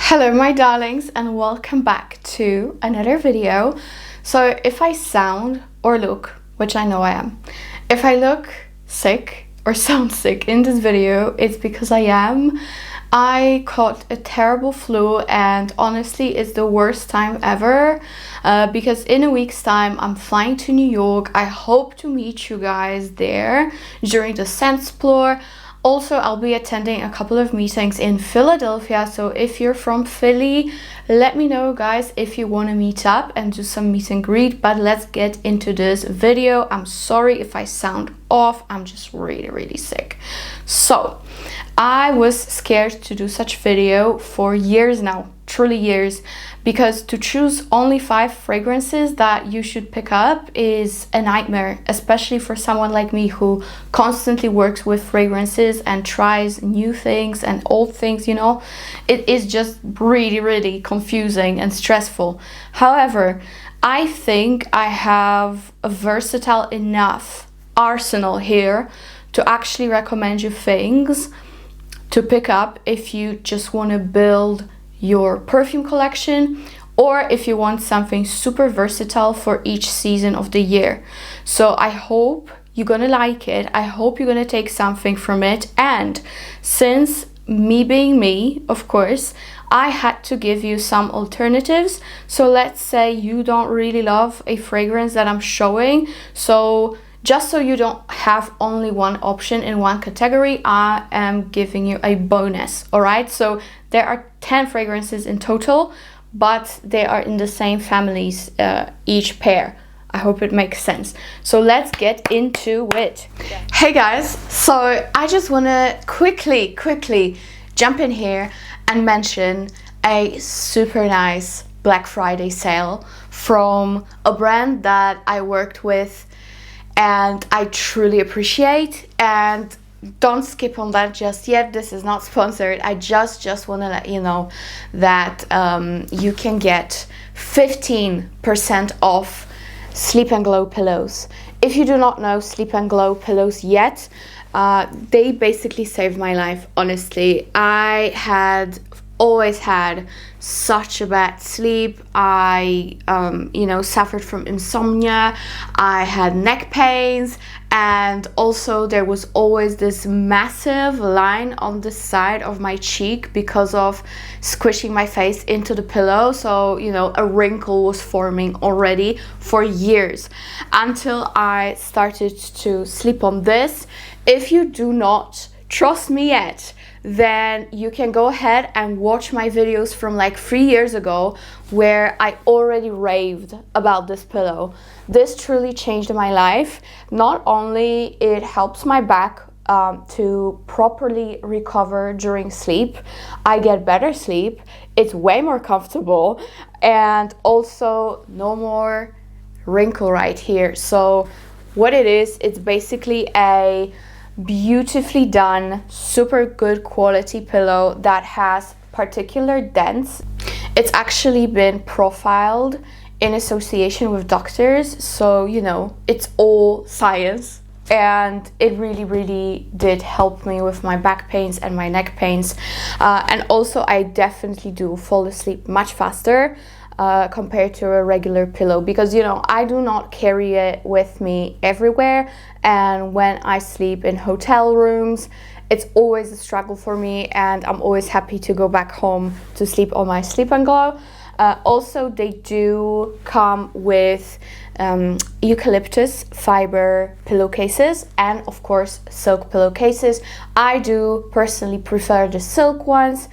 Hello my darlings and welcome back to another video. So if I sound or look, which I know I am, if I look sick or sound sick in this video, it's because I am. I caught a terrible flu and honestly it's the worst time ever because in a week's time I'm flying to New York. I hope to meet you guys there during the SCENTS Explore. Also, I'll be attending a couple of meetings in Philadelphia, so if you're from Philly, let me know guys if you want to meet up and do some meet and greet. But let's get into this video. I'm sorry if I sound off, I'm just really sick. So I was scared to do such video for years now, truly years, because to choose only 5 fragrances that you should pick up is a nightmare, especially for someone like me who constantly works with fragrances and tries new things and old things, you know. It is just really confusing and stressful. However, I think I have a versatile enough arsenal here to actually recommend you things to pick up if you just want to build your perfume collection, or if you want something super versatile for each season of the year. So I hope you're gonna like it. I hope you're gonna take something from it. And since me being me, of course, I had to give you some alternatives. So let's say you don't really love a fragrance that I'm showing, so just so you don't have only one option in one category, I am giving you a bonus, all right? So there are 10 fragrances in total, but they are in the same families, each pair. I hope it makes sense. So let's get into it. Yeah. Hey guys, so I just wanna quickly jump in here and mention a super nice Black Friday sale from a brand that I worked with and I truly appreciate. And don't skip on that just yet, this is not sponsored. I just want to let you know that you can get 15% off Sleep and Glow pillows. If you do not know Sleep and Glow pillows yet, they basically saved my life. Honestly, I had always had such a bad sleep. I suffered from insomnia, I had neck pains, and also there was always this massive line on the side of my cheek because of squishing my face into the pillow. So a wrinkle was forming already for years until I started to sleep on this. If you do not trust me yet, then you can go ahead and watch my videos from like 3 years ago where I already raved about this pillow. This truly changed my life. Not only it helps my back to properly recover during sleep, I get better sleep, it's way more comfortable, and also no more wrinkle right here. So what it is, it's basically a beautifully done, super good quality pillow that has particular dents. It's actually been profiled in association with doctors, so it's all science, and it really did help me with my back pains and my neck pains, and also I definitely do fall asleep much faster compared to a regular pillow, because I do not carry it with me everywhere, and when I sleep in hotel rooms it's always a struggle for me, and I'm always happy to go back home to sleep on my Sleep and Glow. Also, they do come with eucalyptus fiber pillowcases and of course silk pillowcases. I do personally prefer the silk ones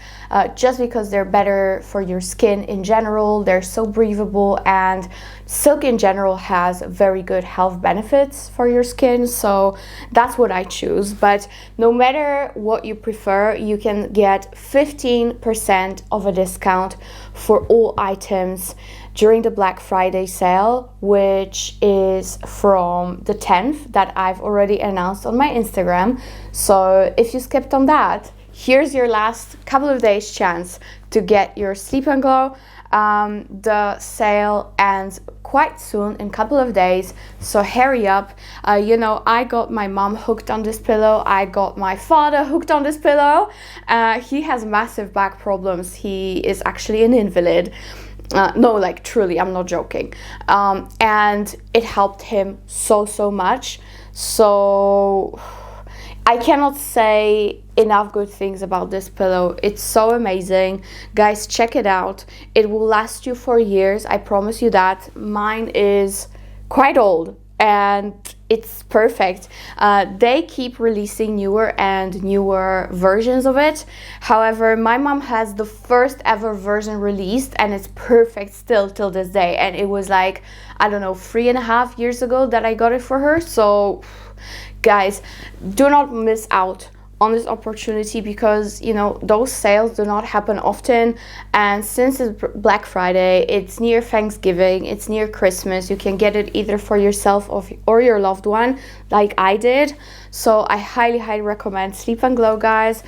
just because they're better for your skin in general. They're so breathable, and silk in general has very good health benefits for your skin, so that's what I choose. But no matter what you prefer, you can get 15% of a discount for all items during the Black Friday sale, which is from the 10th that I've already announced on my Instagram. So if you skipped on that, here's your last couple of days chance to get your Sleep and Glow. The sale ends quite soon, in a couple of days, so hurry up. You know, I got my mom hooked on this pillow, I got my father hooked on this pillow. He has massive back problems, he is actually an invalid. No, like truly, I'm not joking. And it helped him so much. So I cannot say enough good things about this pillow. It's so amazing. Guys, check it out. It will last you for years, I promise you that. Mine is quite old and it's perfect. They keep releasing newer and newer versions of it. However, my mom has the first ever version released and it's perfect still till this day. And it was like, I don't know, 3.5 years ago that I got it for her. So guys, do not miss out on this opportunity, because you know those sales do not happen often, and since it's Black Friday, it's near Thanksgiving, it's near Christmas, you can get it either for yourself or your loved one like I did. So I highly recommend Sleep and Glow, guys.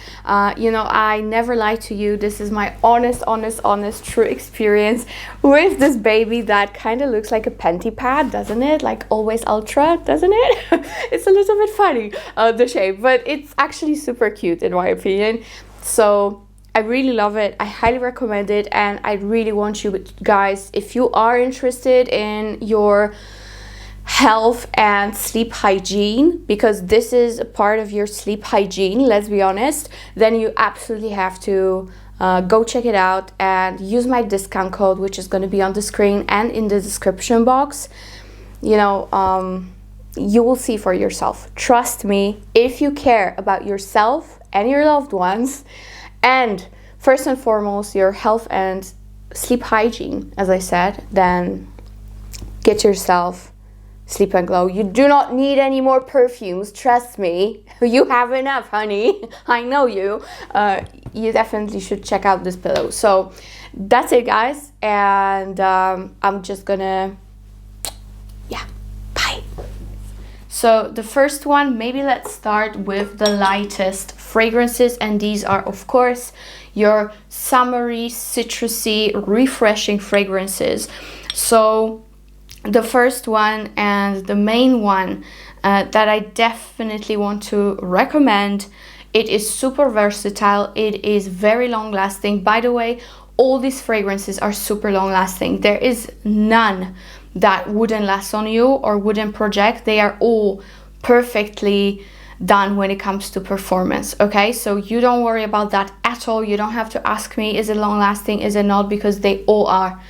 You know, I never lie to you. This is my honest true experience with this baby that kind of looks like a panty pad, doesn't it? Like Always Ultra, doesn't it? It's a little bit funny, the shape, but it's actually super cute in my opinion. So I really love it. I highly recommend it, and I really want you guys, if you are interested in your health and sleep hygiene, because this is a part of your sleep hygiene, let's be honest, then you absolutely have to go check it out and use my discount code, which is going to be on the screen and in the description box. You know, you will see for yourself. Trust me, if you care about yourself and your loved ones, and first and foremost your health and sleep hygiene, as I said, then get yourself Sleep and Glow. You do not need any more perfumes, trust me. You have enough, honey. I know you. You definitely should check out this pillow. So that's it, guys, and I'm just gonna, yeah, bye. So the first one, maybe let's start with the lightest fragrances, and these are of course your summery, citrusy, refreshing fragrances. So the first one and the main one that I definitely want to recommend, it is super versatile, it is very long lasting. By the way, all these fragrances are super long lasting. There is none that wouldn't last on you or wouldn't project. They are all perfectly done when it comes to performance, okay? So you don't worry about that at all. You don't have to ask me, is it long lasting, is it not, because they all are.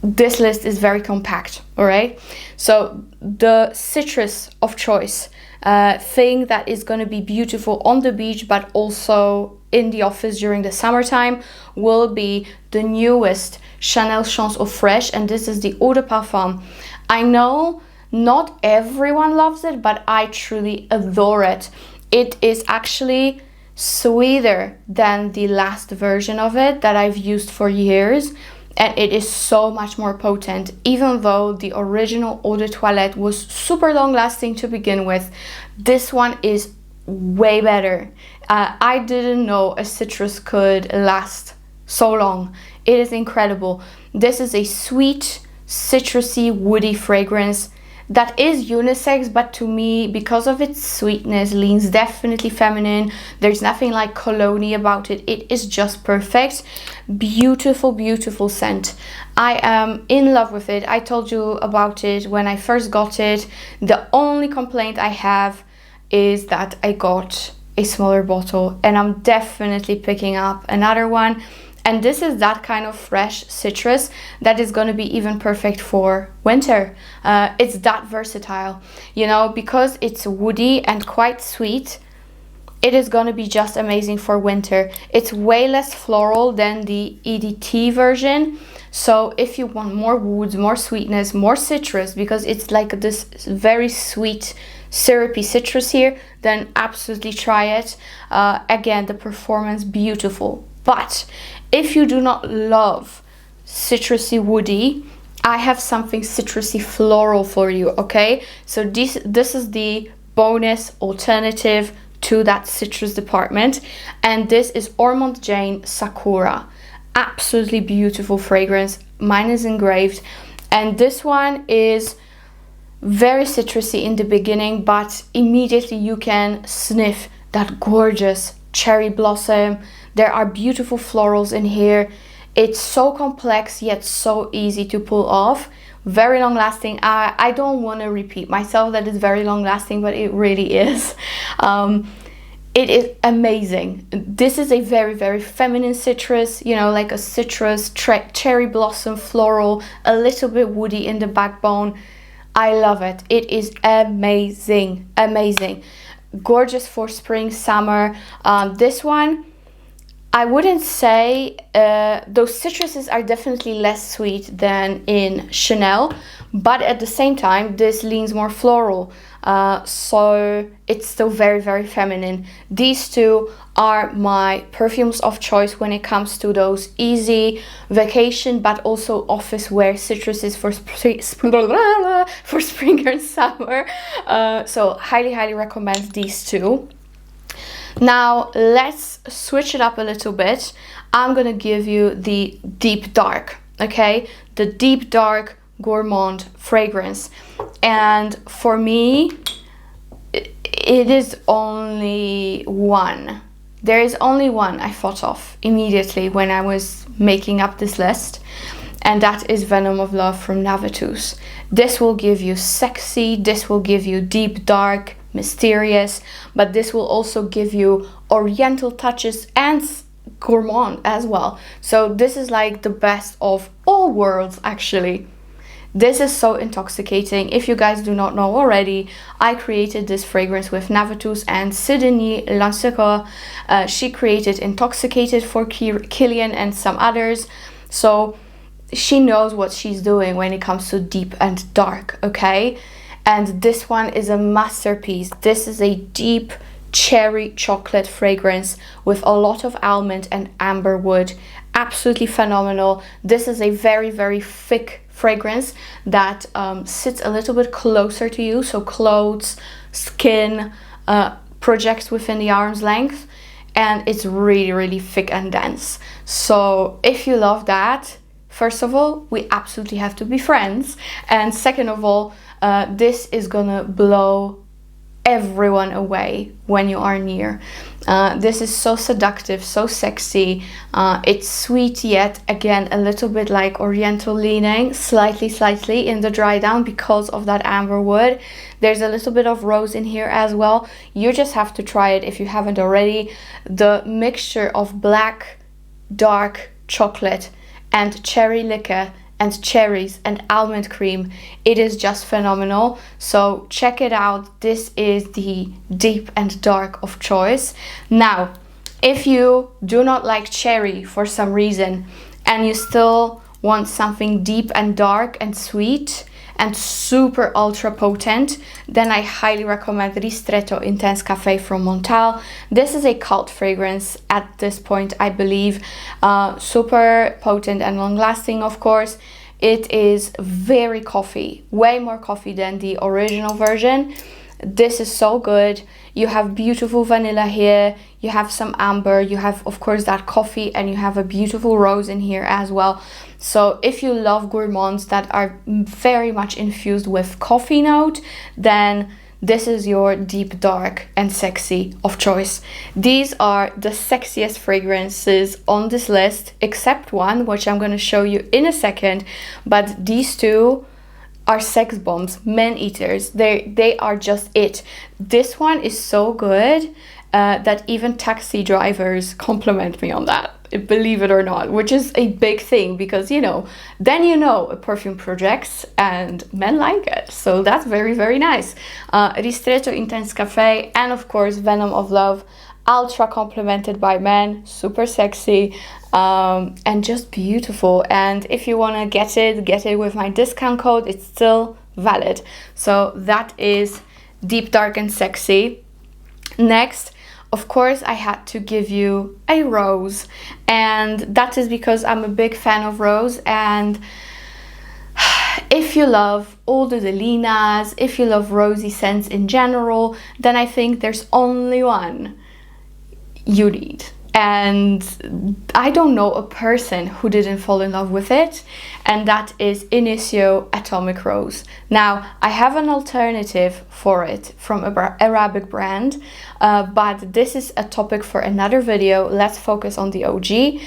This list is very compact, all right? So the citrus of choice, thing that is going to be beautiful on the beach but also in the office during the summertime, will be the newest Chanel Chance Eau Fraiche, and this is the Eau de Parfum. I know not everyone loves it, but I truly adore it. It is actually sweeter than the last version of it that I've used for years, and it is so much more potent. Even though the original Eau de Toilette was super long lasting to begin with, this one is way better. I didn't know a citrus could last so long. It is incredible. This is a sweet, citrusy, woody fragrance that is unisex, but to me, because of its sweetness, leans definitely feminine. There's nothing like cologne about it. It is just perfect. Beautiful, beautiful scent. I am in love with it. I told you about it when I first got it. The only complaint I have is that I got a smaller bottle, and I'm definitely picking up another one. And this is that kind of fresh citrus that is going to be even perfect for winter. It's that versatile, you know, because it's woody and quite sweet. It is going to be just amazing for winter. It's way less floral than the EDT version. So if you want more woods, more sweetness, more citrus, because it's like this very sweet, syrupy citrus here, then absolutely try it. Again, the performance, beautiful. But if you do not love citrusy woody, I have something citrusy floral for you, okay? So this is the bonus alternative to that citrus department. And this is Ormonde Jayne Sakura. Absolutely beautiful fragrance. Mine is engraved, and this one is very citrusy in the beginning, but immediately you can sniff that gorgeous cherry blossom. There are beautiful florals in here. It's so complex yet so easy to pull off. Very long lasting. I don't want to repeat myself that it's very long lasting, but it really is. It is amazing. This is a very feminine citrus, you know, like a citrus, cherry blossom, floral, a little bit woody in the backbone. I love it. It is amazing, amazing. Gorgeous for spring, summer. This one, I wouldn't say, those citruses are definitely less sweet than in Chanel, but at the same time, this leans more floral. So it's still very feminine. These two are my perfumes of choice when it comes to those easy vacation but also office wear citruses for spring and summer. So highly recommend these two. Now let's switch it up a little bit. I'm gonna give you the deep dark, okay? The deep dark gourmand fragrance. And for me, it is only one. There is only one I thought of immediately when I was making up this list, and that is Venom of Love from Navitus. This will give you sexy, this will give you deep dark, mysterious, but this will also give you oriental touches and gourmand as well. So this is like the best of all worlds, actually. This is so intoxicating. If you guys do not know already, I created this fragrance with Navitus and Sidonie Lansera. She created Intoxicated for Kilian and some others. So she knows what she's doing when it comes to deep and dark, okay? And this one is a masterpiece. This is a deep cherry chocolate fragrance with a lot of almond and amber wood. Absolutely phenomenal. This is a very thick fragrance that sits a little bit closer to you, so clothes, skin, projects within the arm's length, and it's really thick and dense. So if you love that, first of all, we absolutely have to be friends, and second of all, this is gonna blow everyone away when you are near. This is so seductive, so sexy. It's sweet yet again a little bit like oriental leaning, slightly in the dry down because of that amber wood. There's a little bit of rose in here as well. You just have to try it if you haven't already. The mixture of black, dark chocolate and cherry liquor and cherries and almond cream, it is just phenomenal. So check it out. This is the deep and dark of choice. Now, if you do not like cherry for some reason and you still want something deep and dark and sweet and super ultra potent, then I highly recommend Ristretto Intense Cafe from Montale. This is a cult fragrance at this point, I believe. Super potent and long lasting, of course. It is very coffee, way more coffee than the original version. This is so good. You have beautiful vanilla here, you have some amber, you have of course that coffee, and you have a beautiful rose in here as well. So if you love gourmands that are very much infused with coffee note, then this is your deep dark and sexy of choice. These are the sexiest fragrances on this list, except one which I'm going to show you in a second, but these two are sex bombs, men eaters. They are just it. This one is so good that even taxi drivers compliment me on that, believe it or not, which is a big thing because, you know, then you know a perfume projects and men like it. So that's very nice. Ristretto Intense Cafe and of course Venom of Love, ultra complimented by men, super sexy, and just beautiful. And if you want to get it with my discount code, it's still valid. So that is deep dark and sexy. Next, of course, I had to give you a rose, and that is because I'm a big fan of rose, and if you love all the Delinas, if you love rosy scents in general, then I think there's only one you need. And I don't know a person who didn't fall in love with it, and that is Initio Atomic Rose. Now, I have an alternative for it from an Arabic brand, but this is a topic for another video. Let's focus on the OG.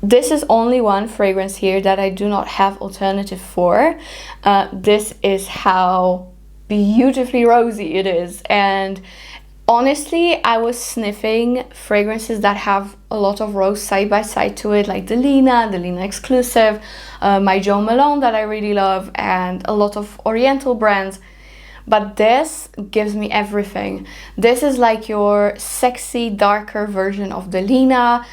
This is only one fragrance here that I do not have alternative for. This is how beautifully rosy it is. And honestly, I was sniffing fragrances that have a lot of rose side by side to it, like Delina Exclusive, my Jo Malone that I really love, and a lot of Oriental brands. But this gives me everything. This is like your sexy, darker version of Delina.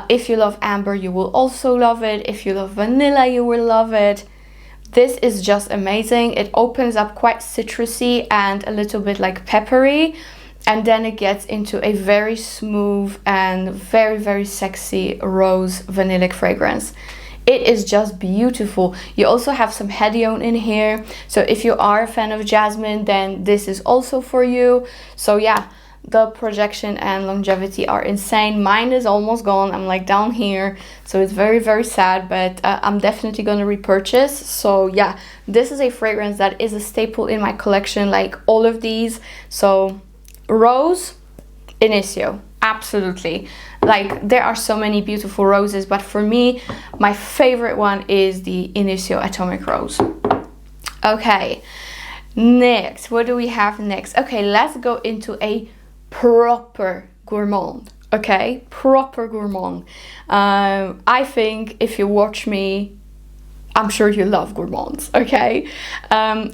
If you love amber, you will also love it. If you love vanilla, you will love it. This is just amazing. It opens up quite citrusy and a little bit like peppery. And then it gets into a very smooth and very, very sexy rose vanillic fragrance. It is just beautiful. You also have some hedione in here. So if you are a fan of jasmine, then this is also for you. So yeah, the projection and longevity are insane. Mine is almost gone. I'm like down here. So it's very, very sad, but I'm definitely going to repurchase. So yeah, this is a fragrance that is a staple in my collection, like all of these. So rose, Initio, absolutely. Like, there are so many beautiful roses, but for me, my favorite one is the Initio Atomic Rose. Okay, next, what do we have next? Okay, let's go into a proper gourmand. Okay, proper gourmand. I think if you watch me, I'm sure you love gourmands. Okay,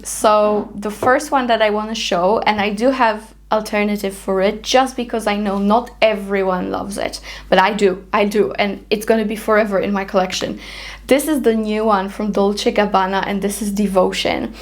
so the first one that I want to show, and I do have alternative for it just because I know not everyone loves it, but I do, and it's going to be forever in my collection. This is the new one from Dolce&Gabbana, and this is Devotion.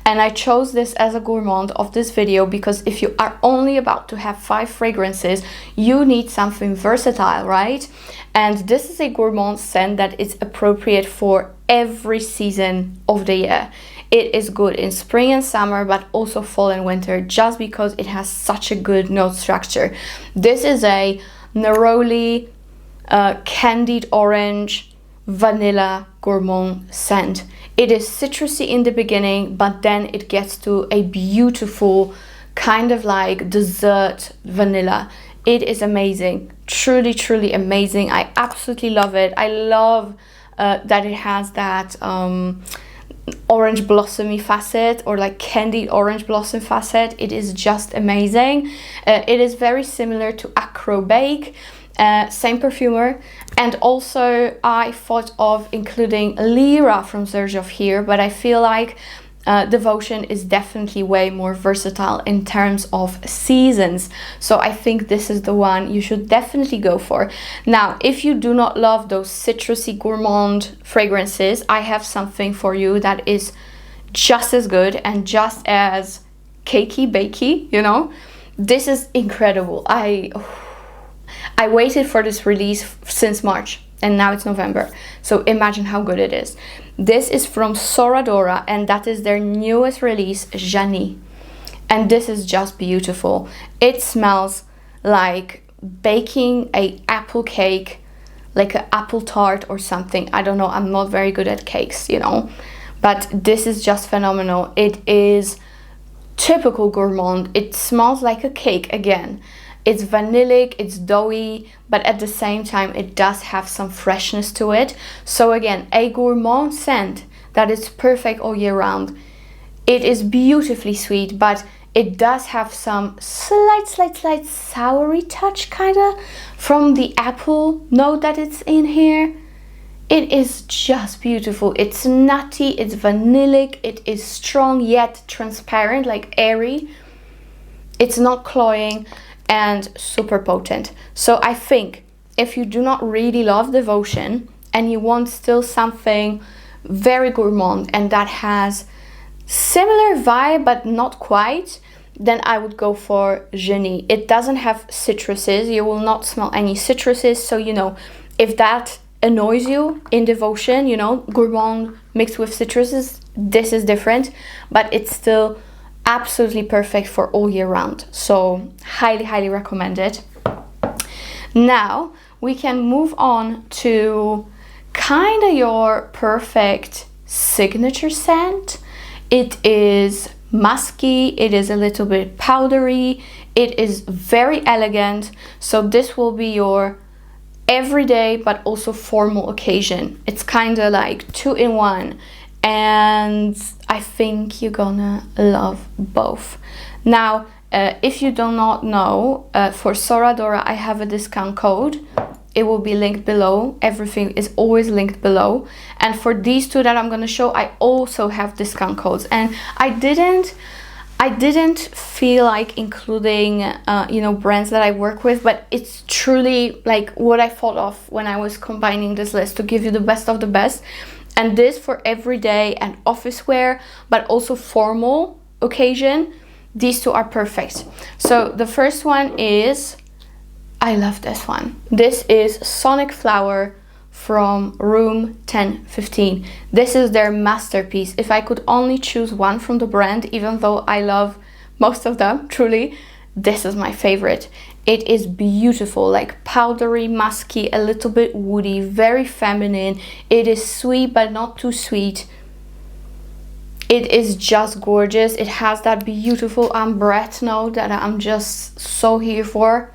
And I chose this as a gourmand of this video because if you are only about to have 5 fragrances, you need something versatile, right? And this is a gourmand scent that is appropriate for every season of the year. It is good in spring and summer, but also fall and winter, just because it has such a good note structure. This is a neroli, candied orange, vanilla gourmand scent. It is citrusy in the beginning, but then it gets to a beautiful kind of like dessert vanilla. It is amazing, truly, truly amazing. I absolutely love it. I love that it has that orange blossomy facet, or like candied orange blossom facet. It is just amazing. It is very similar to Acro Bake, same perfumer. And also I thought of including Lyra from Xerjoff here, but I feel like Devotion is definitely way more versatile in terms of seasons. So I think this is the one you should definitely go for. Now, if you do not love those citrusy gourmand fragrances, I have something for you that is just as good and just as cakey bakey, you know. This is incredible. I waited for this release since March, and now it's November. So imagine how good it is. This is from Sora Dora, and that is their newest release, Jany. And this is just beautiful. It smells like baking a apple cake, like an apple tart or something. I don't know, I'm not very good at cakes, you know. But this is just phenomenal. It is typical gourmand. It smells like a cake again. It's vanillic, it's doughy, but at the same time it does have some freshness to it. So again, a gourmand scent that is perfect all year round. It is beautifully sweet, but it does have some slight soury touch kinda from the apple note that it's in here. It is just beautiful. It's nutty, it's vanillic, it is strong yet transparent, like airy. It's not cloying, and super potent. So I think if you do not really love Devotion and you want still something very gourmand and that has similar vibe but not quite, then I would go for Jany. It doesn't have citruses. You will not smell any citruses. So, you know, if that annoys you in devotion, you know, gourmand mixed with citruses, this is different, but it's still absolutely perfect for all year round. So highly, highly recommend it. Now we can move on to kind of your perfect signature scent. It is musky, it is a little bit powdery, it is very elegant. So this will be your everyday but also formal occasion. It's kind of like 2-in-1, and I think you're gonna love both. Now if you do not know, for Sora Dora I have a discount code. It will be linked below. Everything is always linked below. And for these two that I'm going to show, I also have discount codes. And I didn't feel like including, you know, brands that I work with, but it's truly like what I thought of when I was combining this list to give you the best of the best. And this for everyday and office wear, but also formal occasion. These two are perfect. So the first one is, I love this one. This is Sonic Flower from Room 1015. This is their masterpiece. If I could only choose one from the brand, even though I love most of them, truly, this is my favorite. It is beautiful, like powdery, musky, a little bit woody, very feminine. It is sweet, but not too sweet. It is just gorgeous. It has that beautiful ambrette note that I'm just so here for.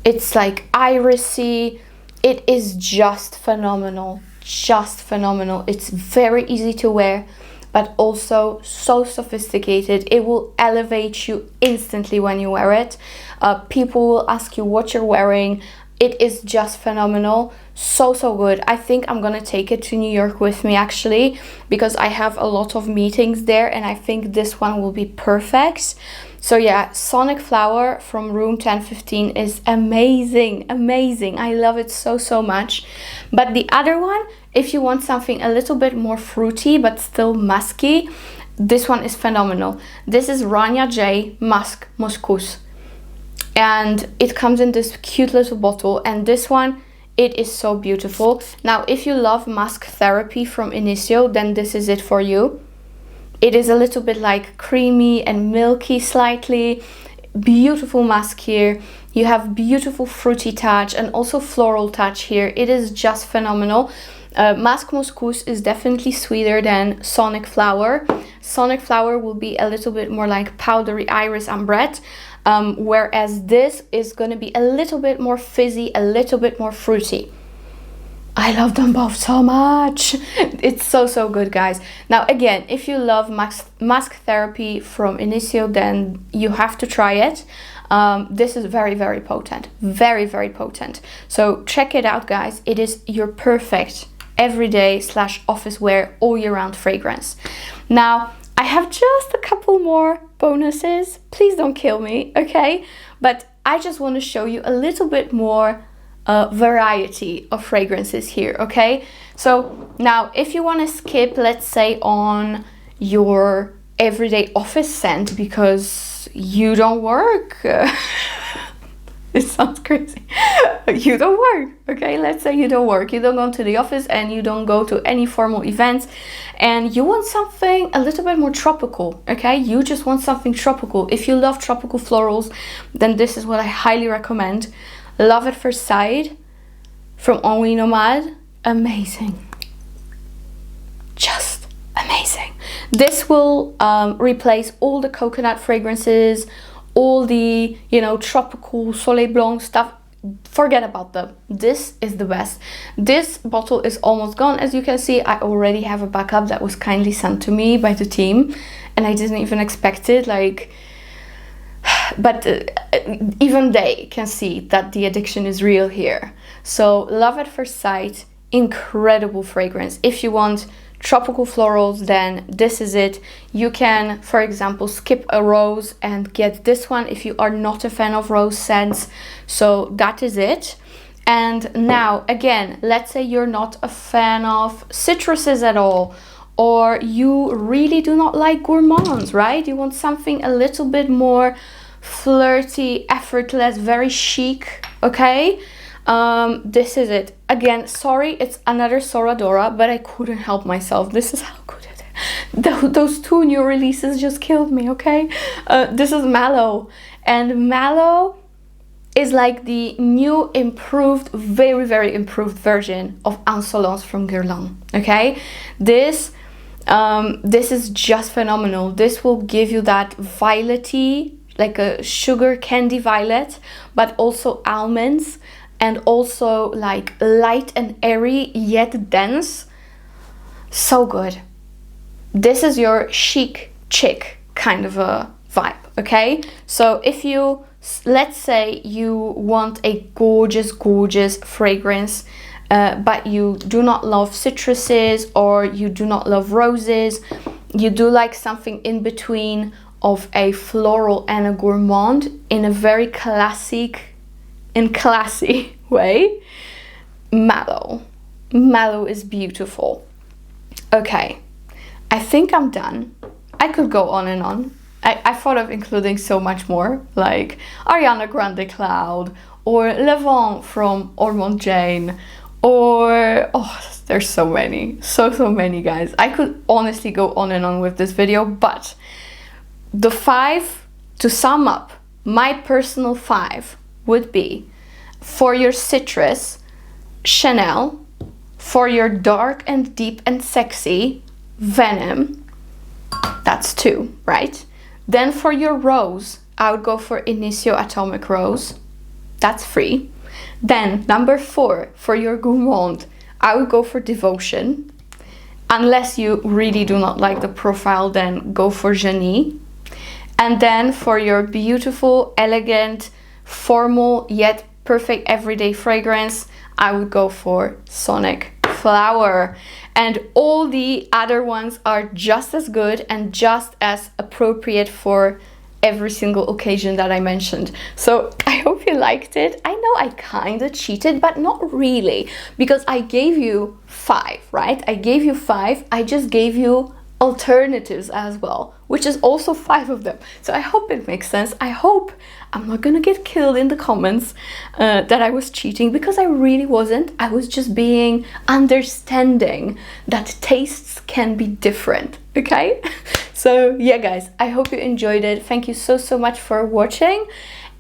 It's like irisy. It is just phenomenal, just phenomenal. It's very easy to wear, but also so sophisticated. It will elevate you instantly when you wear it. People will ask you what you're wearing. It is just phenomenal. So good. I think I'm gonna take it to New York with me actually, because I have a lot of meetings there and I think this one will be perfect. So yeah, Sonic Flower from Room 1015 is amazing, amazing. I love it so much. But the other one, if you want something a little bit more fruity but still musky, this one is phenomenal. This is Rania J Musc Moschus. And it comes in this cute little bottle, and this one, it is so beautiful. Now, if you love musk therapy from Initio, then this is it for you. It is a little bit like creamy and milky slightly. Beautiful musk here. You have beautiful fruity touch and also floral touch here. It is just phenomenal. Musc Moschus is definitely sweeter than Sonic Flower. Sonic Flower will be a little bit more like powdery iris ambrette. Whereas this is going to be a little bit more fizzy, a little bit more fruity. I love them both so much. It's so good, guys. Now again, if you love musk therapy from Initio, then you have to try it. This is very potent, very potent. So check it out, guys. It is your perfect everyday / office wear all year round fragrance. Now I have just a couple more bonuses. Please don't kill me, okay? But I just want to show you a little bit more variety of fragrances here, okay? So now if you want to skip, let's say, on your everyday office scent because you don't work, it sounds crazy, you don't work, okay? Let's say you don't work, you don't go to the office and you don't go to any formal events, and you want something a little bit more tropical, okay? You just want something tropical. If you love tropical florals, then this is what I highly recommend. Love at First Sight from Nomade. Amazing. Just amazing. This will replace all the coconut fragrances, all the, you know, tropical Soleil Blanc stuff. Forget about them. This is the best. This bottle is almost gone. As you can see, I already have a backup that was kindly sent to me by the team, and I didn't even expect it. Like, but even they can see that the addiction is real here. So Love at First Sight, incredible fragrance. If you want tropical florals, then this is it. You can, for example, skip a rose and get this one if you are not a fan of rose scents. So that is it. And now again, let's say you're not a fan of citruses at all, or you really do not like gourmands, right? You want something a little bit more flirty, effortless, very chic, okay? This is it. Again, sorry, it's another Sora Dora, but I couldn't help myself. This is how good it is. Those two new releases just killed me, okay? This is Mallow, and Mallow is like the new improved, very, very improved version of Insolence from Guerlain, okay? This is just phenomenal. This will give you that violety, like a sugar candy violet, but also almonds, and also like light and airy yet dense. So good. This is your chic chick kind of a vibe, okay? So if you, let's say you want a gorgeous, gorgeous fragrance, but you do not love citruses, or you do not love roses, you do like something in between of a floral and a gourmand in a very classic and classy way, Mallow. Mallow is beautiful. Okay, I think I'm done. I could go on and on. I thought of including so much more, like Ariana Grande Cloud, or Le Vent from Ormonde Jayne, or, oh, there's so many, so many, guys. I could honestly go on and on with this video, but the 5, to sum up, my personal 5 would be, for your citrus, Chanel; for your dark and deep and sexy, Venom. That's 2, right? Then for your rose, I would go for Initio Atomic Rose. That's 3. Then number 4, for your gourmand, I would go for Devotion. Unless you really do not like the profile, then go for Jany. And then for your beautiful, elegant, formal yet perfect everyday fragrance, I would go for Sonic Flower. And all the other ones are just as good and just as appropriate for every single occasion that I mentioned. So I hope you liked it. I know I kind of cheated, but not really, because I gave you 5, right? I gave you 5. I just gave you alternatives as well, which is also 5 of them. So I hope it makes sense. I hope I'm not gonna get killed in the comments that I was cheating, because I really wasn't. I was just being understanding that tastes can be different, okay? So yeah, guys, I hope you enjoyed it. Thank you so much for watching,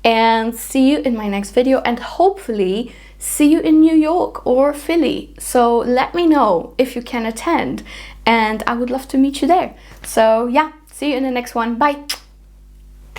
and see you in my next video, and hopefully see you in New York or Philly. So let me know if you can attend, and I would love to meet you there. So yeah, see you in the next one. Bye.